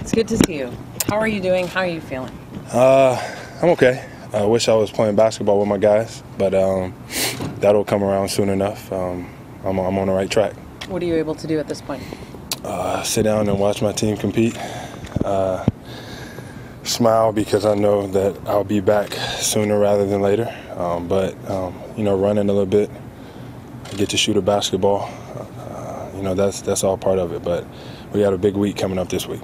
It's good to see you. How are you doing? How are you feeling? I'm okay. I wish I was playing basketball with my guys, but that'll come around soon enough. I'm on the right track. What are you able to do at this point? Sit down and watch my team compete. Smile because I know that I'll be back sooner rather than later. Running a little bit, get to shoot a basketball. That's all part of it. But we got a big week coming up this week.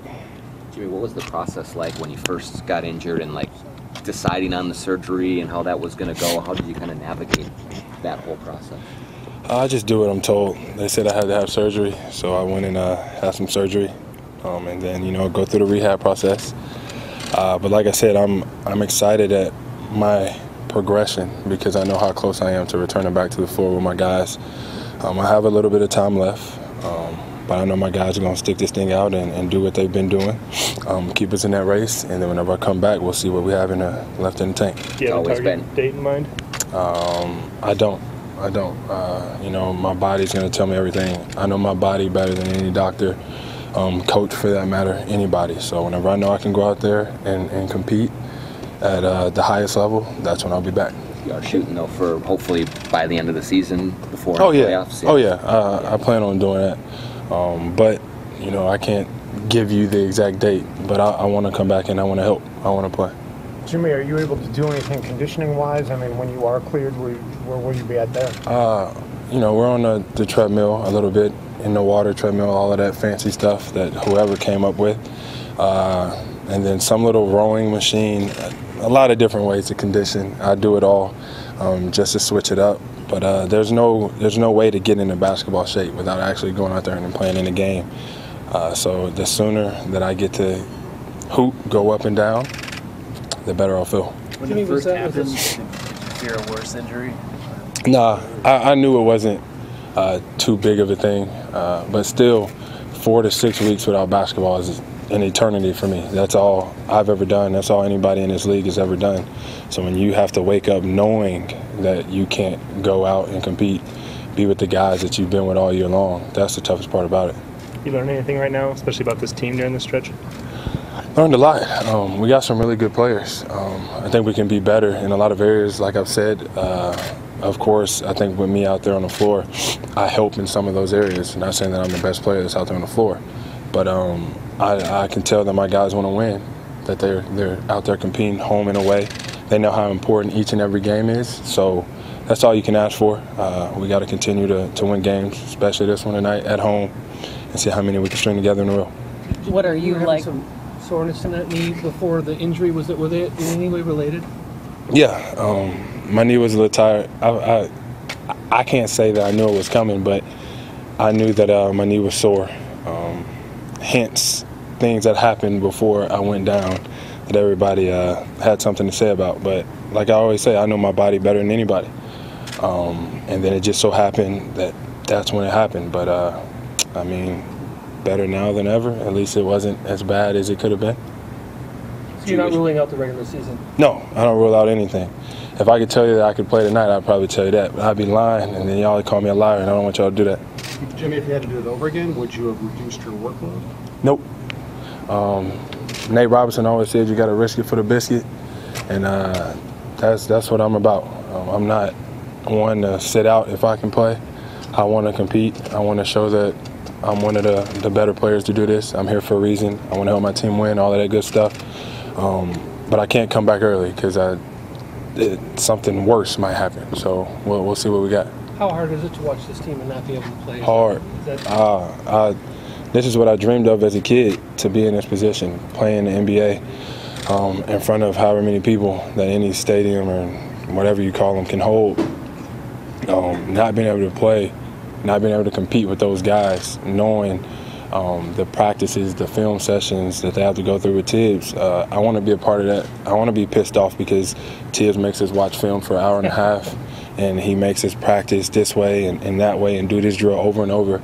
Jimmy, what was the process like when you first got injured and deciding on the surgery and how that was going to go? How did you kind of navigate that whole process? I just do what I'm told. They said I had to have surgery, so I went and had some surgery, and then go through the rehab process. But like I said, I'm excited at my progression because I know how close I am to returning back to the floor with my guys. I have a little bit of time left, but I know my guys are going to stick this thing out and do what they've been doing, keep us in that race, and then whenever I come back, we'll see what we have left in the tank. Do you have a target date in mind? I don't. My body's going to tell me everything. I know my body better than any doctor, coach for that matter, anybody. So whenever I know I can go out there and compete at the highest level, that's when I'll be back. You are shooting, though, for hopefully by the end of the season before the playoffs? I plan on doing that. But I can't give you the exact date, but I want to come back and I want to help. I want to play. Jimmy, are you able to do anything conditioning-wise? I mean, when you are cleared, where will you be at there? We're on the treadmill a little bit, in the water treadmill, all of that fancy stuff that whoever came up with. And then some little rowing machine, a lot of different ways to condition. I do it all just to switch it up. But there's no way to get into basketball shape without actually going out there and playing in the game. So the sooner that I get to hoop, go up and down, the better I'll feel. When it first happened, did you fear a worse injury? Nah, I knew it wasn't too big of a thing. But still, 4 to 6 weeks without basketball is an eternity for me. That's all I've ever done. That's all anybody in this league has ever done. So when you have to wake up knowing that you can't go out and compete, be with the guys that you've been with all year long, that's the toughest part about it. You learn anything right now, especially about this team during this stretch? Learned a lot. We got some really good players. I think we can be better in a lot of areas, like I've said. Of course, I think with me out there on the floor, I help in some of those areas. Not saying that I'm the best player that's out there on the floor, but I can tell that my guys want to win, that they're out there competing home and away. They know how important each and every game is, so that's all you can ask for. We got to continue to win games, especially this one tonight at home, and see how many we can string together in a row. What are you like? Some soreness in that knee before the injury. Were they in any way related? Yeah, my knee was a little tired. I can't say that I knew it was coming, but I knew that my knee was sore. Hence, things that happened before I went down that everybody had something to say about. But like I always say, I know my body better than anybody. And then it just so happened that that's when it happened. But, better now than ever. At least it wasn't as bad as it could have been. So you're not ruling out the regular season? No, I don't rule out anything. If I could tell you that I could play tonight, I'd probably tell you that. But I'd be lying, and then y'all would call me a liar, and I don't want y'all to do that. Jimmy, if you had to do it over again, would you have reduced your workload? Nope. Nate Robinson always said you got to risk it for the biscuit, and that's what I'm about. I'm not one to sit out if I can play. I want to compete. I want to show that I'm one of the better players to do this. I'm here for a reason. I want to help my team win, all of that good stuff. But I can't come back early because something worse might happen. So we'll see what we got. How hard is it to watch this team and not be able to play? Hard. This is what I dreamed of as a kid, to be in this position, playing in the NBA in front of however many people that any stadium or whatever you call them can hold. Not being able to play, not being able to compete with those guys, knowing the practices, the film sessions that they have to go through with Tibbs. I want to be a part of that. I want to be pissed off because Tibbs makes us watch film for an hour and a half, and he makes us practice this way and that way and do this drill over and over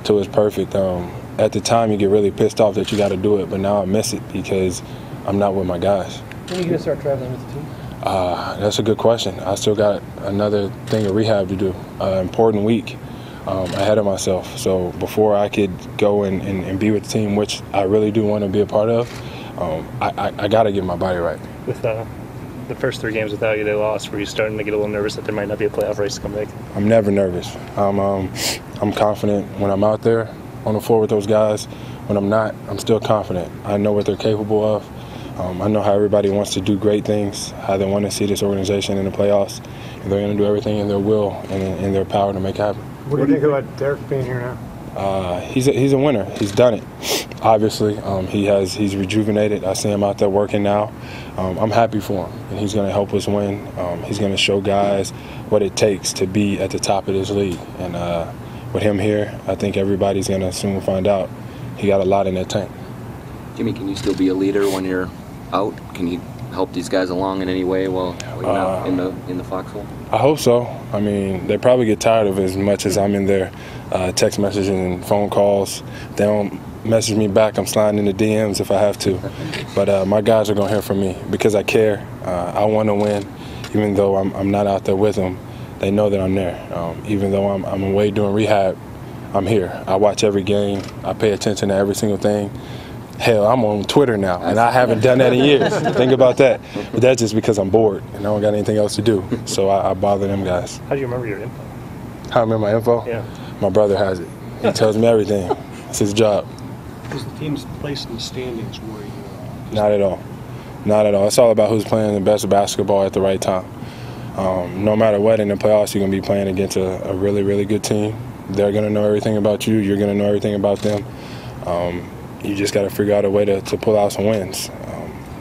till it's perfect. At the time, you get really pissed off that you got to do it, but now I miss it because I'm not with my guys. When are you going to start traveling with the team? That's a good question. I still got another thing of rehab to do, important week. ahead of myself. So before I could go and be with the team, which I really do want to be a part of, I got to get my body right. With the first 3 games without you, they lost. Were you starting to get a little nervous that there might not be a playoff race to come back? I'm never nervous. I'm confident when I'm out there on the floor with those guys. When I'm not, I'm still confident. I know what they're capable of. I know how everybody wants to do great things, how they want to see this organization in the playoffs, and they're going to do everything in their will and in their power to make it happen. What do you think about Derek being here now? He's a winner. He's done it. Obviously, he's rejuvenated. I see him out there working now. I'm happy for him, and he's going to help us win. He's going to show guys what it takes to be at the top of this league. And with him here, I think everybody's going to soon find out he got a lot in that tank. Jimmy, can you still be a leader when you're out? Can you help these guys along in any way while you're not in the foxhole? I hope so. I mean, they probably get tired of it as much as I'm in their text messages and phone calls. They don't message me back. I'm sliding in the DMs if I have to. But my guys are going to hear from me because I care. I want to win, even though I'm not out there with them. They know that I'm there. Even though I'm away doing rehab, I'm here. I watch every game. I pay attention to every single thing. Hell, I'm on Twitter now, and I haven't done that in years. Think about that. But that's just because I'm bored and I don't got anything else to do. So I bother them guys. How do you remember your info? How I remember my info? Yeah. My brother has it. He tells me everything. It's his job. Is the team's place in the standings where you are? Not at all. Not at all. It's all about who's playing the best basketball at the right time. No matter what, in the playoffs, you're going to be playing against a really, really good team. They're going to know everything about you. You're going to know everything about them. You just got to figure out a way to pull out some wins.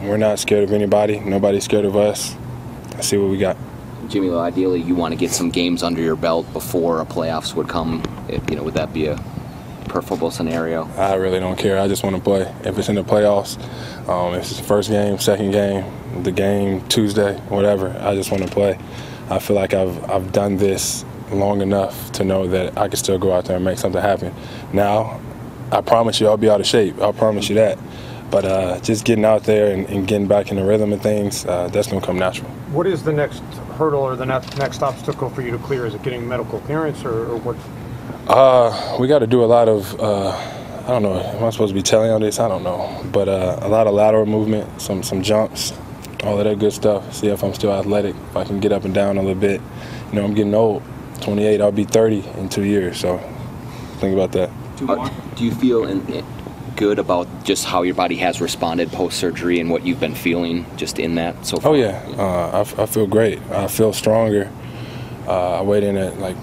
We're not scared of anybody. Nobody's scared of us. Let's see what we got. Jimmy, well, ideally you want to get some games under your belt before a playoffs would come. Would that be a preferable scenario? I really don't care. I just want to play. If it's in the playoffs, if it's the first game, second game, the game Tuesday, whatever, I just want to play. I feel like I've done this long enough to know that I can still go out there and make something happen. Now, I promise you I'll be out of shape. I'll promise you that. But just getting out there and getting back in the rhythm of things, that's going to come natural. What is the next hurdle or the next obstacle for you to clear? Is it getting medical clearance or what? We got to do a lot of, I don't know, am I supposed to be telling on this? I don't know. But a lot of lateral movement, some jumps, all of that good stuff. See if I'm still athletic, if I can get up and down a little bit. I'm getting old. 28, I'll be 30 in 2 years, so think about that. Do you feel good about just how your body has responded post-surgery and what you've been feeling just in that so far? Oh, yeah. I feel great. I feel stronger. I weighed in at like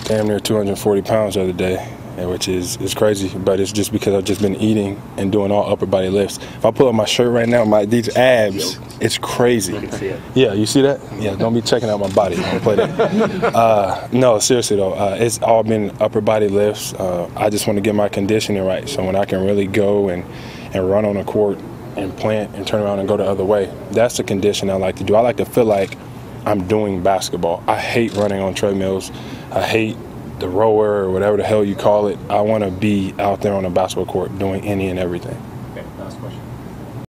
damn near 240 pounds the other day, which is crazy, but it's just because I've just been eating and doing all upper body lifts. If I pull up my shirt right now, these abs, it's crazy. You can see it. Yeah, you see that? Yeah, don't be checking out my body. Don't play that. No, seriously though, it's all been upper body lifts. I just want to get my conditioning right, so when I can really go and run on a court and plant and turn around and go the other way, that's the condition I like to do. I like to feel like I'm doing basketball. I hate running on treadmills. I hate the rower or whatever the hell you call it. I want to be out there on a basketball court doing any and everything.